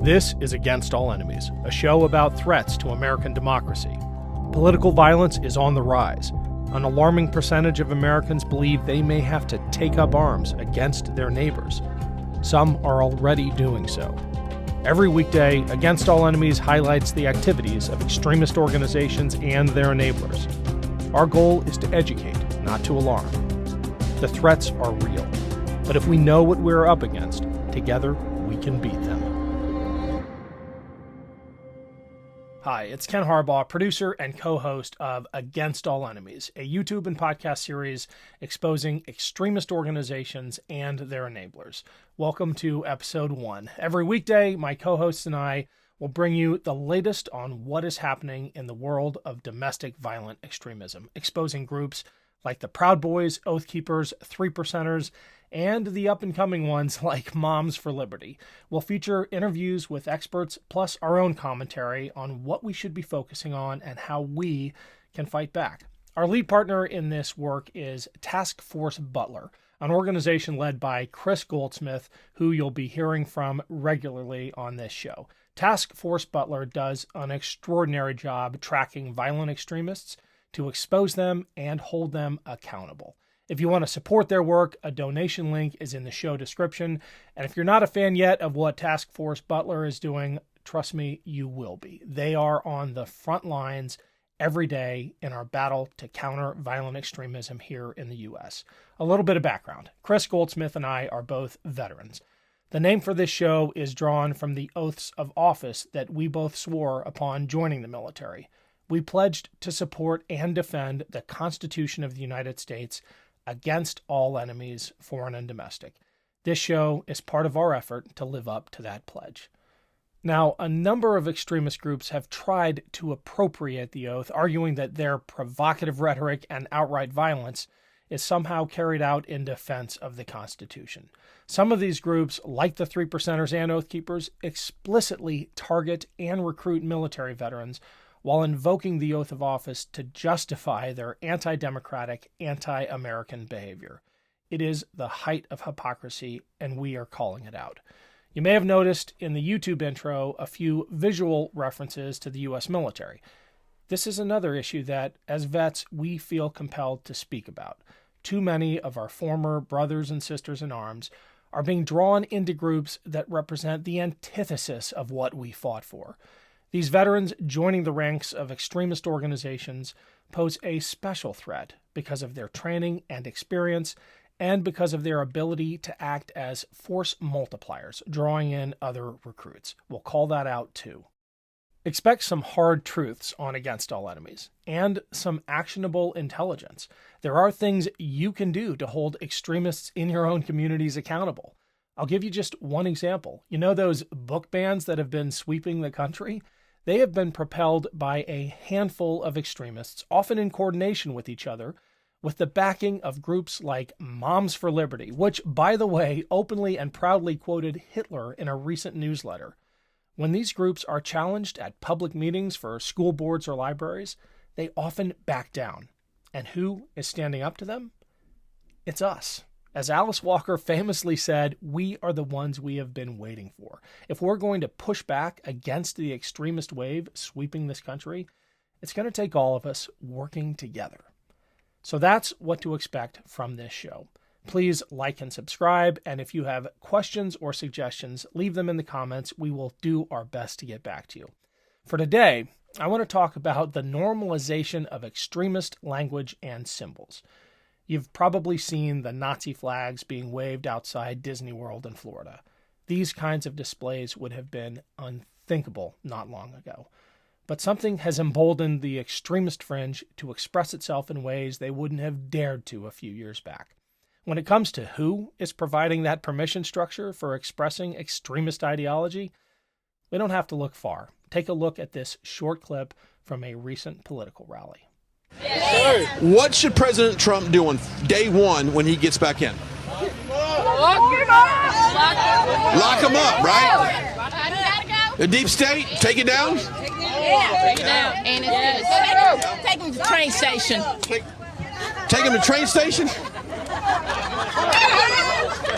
This is Against All Enemies, a show about threats to American democracy. Political violence is on the rise. An alarming percentage of Americans believe they may have to take up arms against their neighbors. Some are already doing so. Every weekday, Against All Enemies highlights the activities of extremist organizations and their enablers. Our goal is to educate, not to alarm. The threats are real, but if we know what we're up against, together we can beat them. Hi, it's Ken Harbaugh, producer and co-host of Against All Enemies, a YouTube and podcast series exposing extremist organizations and their enablers. Welcome to episode 1. Every weekday, my co-hosts and I will bring you the latest on what is happening in the world of domestic violent extremism, exposing groups like the Proud Boys, Oath Keepers, 3%ers, and the up-and-coming ones like Moms for Liberty. We'll feature interviews with experts, plus our own commentary on what we should be focusing on and how we can fight back. Our lead partner in this work is Task Force Butler, an organization led by Chris Goldsmith, who you'll be hearing from regularly on this show. Task Force Butler does an extraordinary job tracking violent extremists to expose them and hold them accountable. If you want to support their work, a donation link is in the show description. And if you're not a fan yet of what Task Force Butler is doing, trust me, you will be. They are on the front lines every day in our battle to counter violent extremism here in the U.S. A little bit of background. Chris Goldsmith and I are both veterans. The name for this show is drawn from the oaths of office that we both swore upon joining the military. We pledged to support and defend the Constitution of the United States against all enemies, foreign and domestic. This show is part of our effort to live up to that pledge. Now, a number of extremist groups have tried to appropriate the oath, arguing that their provocative rhetoric and outright violence is somehow carried out in defense of the Constitution. Some of these groups, like the 3%ers and Oath Keepers, explicitly target and recruit military veterans while invoking the oath of office to justify their anti-democratic, anti-American behavior. It is the height of hypocrisy, and we are calling it out. You may have noticed in the YouTube intro a few visual references to the U.S. military. This is another issue that, as vets, we feel compelled to speak about. Too many of our former brothers and sisters in arms are being drawn into groups that represent the antithesis of what we fought for. These veterans joining the ranks of extremist organizations pose a special threat because of their training and experience and because of their ability to act as force multipliers, drawing in other recruits. We'll call that out too. Expect some hard truths on Against All Enemies and some actionable intelligence. There are things you can do to hold extremists in your own communities accountable. I'll give you just one example. You know those book bans that have been sweeping the country? They have been propelled by a handful of extremists, often in coordination with each other, with the backing of groups like Moms for Liberty, which, by the way, openly and proudly quoted Hitler in a recent newsletter. When these groups are challenged at public meetings for school boards or libraries, they often back down. And who is standing up to them? It's us. As Alice Walker famously said, we are the ones we have been waiting for. If we're going to push back against the extremist wave sweeping this country, it's going to take all of us working together. So that's what to expect from this show. Please like and subscribe, and if you have questions or suggestions, leave them in the comments. We will do our best to get back to you. For today, I want to talk about the normalization of extremist language and symbols. You've probably seen the Nazi flags being waved outside Disney World in Florida. These kinds of displays would have been unthinkable not long ago. But something has emboldened the extremist fringe to express itself in ways they wouldn't have dared to a few years back. When it comes to who is providing that permission structure for expressing extremist ideology, we don't have to look far. Take a look at this short clip from a recent political rally. What should President Trump do on day one when he gets back in? Lock Lock him up, right? The deep state, take it down? Yeah, take it down. And it's take him to the train station. Take him to the train station?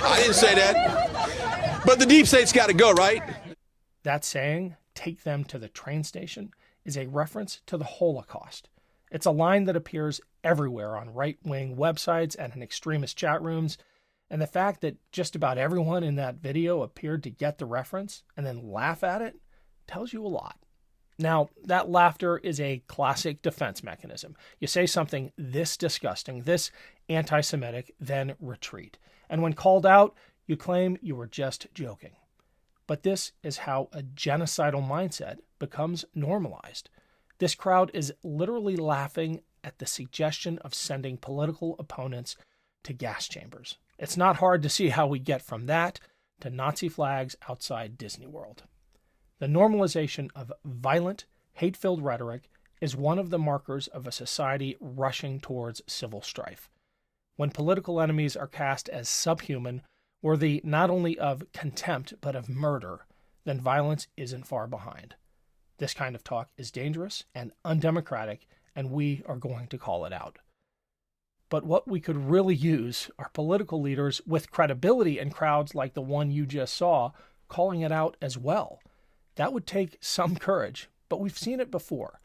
I didn't say that. But the deep state's got to go, right? That saying, "take them to the train station," is a reference to the Holocaust. It's a line that appears everywhere on right-wing websites and in extremist chat rooms, and the fact that just about everyone in that video appeared to get the reference and then laugh at it tells you a lot. Now, that laughter is a classic defense mechanism. You say something this disgusting, this anti-Semitic, then retreat. And when called out, you claim you were just joking. But this is how a genocidal mindset becomes normalized. This crowd is literally laughing at the suggestion of sending political opponents to gas chambers. It's not hard to see how we get from that to Nazi flags outside Disney World. The normalization of violent, hate-filled rhetoric is one of the markers of a society rushing towards civil strife. When political enemies are cast as subhuman, worthy not only of contempt but of murder, then violence isn't far behind. This kind of talk is dangerous and undemocratic, and we are going to call it out. But what we could really use are political leaders with credibility in crowds like the one you just saw calling it out as well. That would take some courage, but we've seen it before.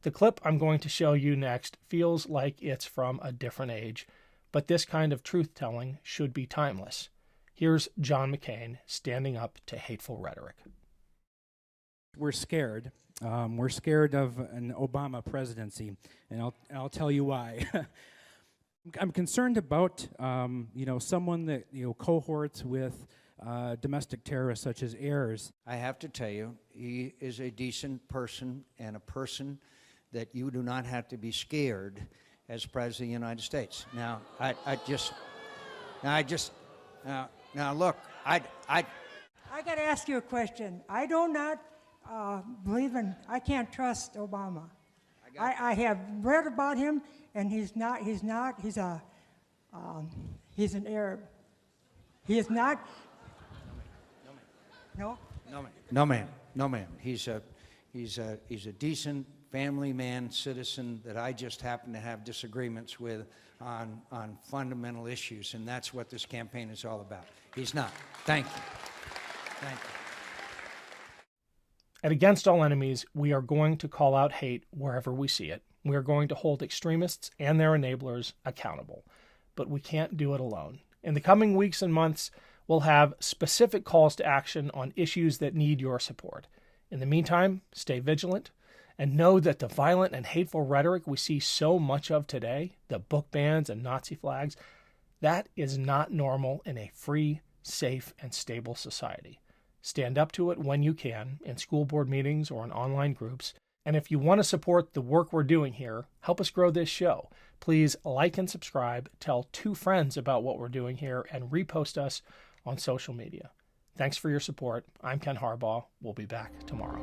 The clip I'm going to show you next feels like it's from a different age, but this kind of truth-telling should be timeless. Here's John McCain standing up to hateful rhetoric. We're scared. We're scared of an Obama presidency, and I'll tell you why. I'm concerned about someone that cohorts with domestic terrorists such as Ayers. I have to tell you, he is a decent person and a person that you do not have to be scared as President of the United States. Now, I got to ask you a question. I do not I can't trust Obama. I have read about him, and he's an Arab. He is not. No? No, ma'am. He's a decent family man, citizen that I just happen to have disagreements with on fundamental issues, and that's what this campaign is all about. He's not. Thank you. Thank you. At Against All Enemies, we are going to call out hate wherever we see it. We are going to hold extremists and their enablers accountable. But we can't do it alone. In the coming weeks and months, we'll have specific calls to action on issues that need your support. In the meantime, stay vigilant and know that the violent and hateful rhetoric we see so much of today, the book bans and Nazi flags, that is not normal in a free, safe, and stable society. Stand up to it when you can, in school board meetings or in online groups. And if you want to support the work we're doing here, help us grow this show. Please like and subscribe, tell 2 friends about what we're doing here, and repost us on social media. Thanks for your support. I'm Ken Harbaugh. We'll be back tomorrow.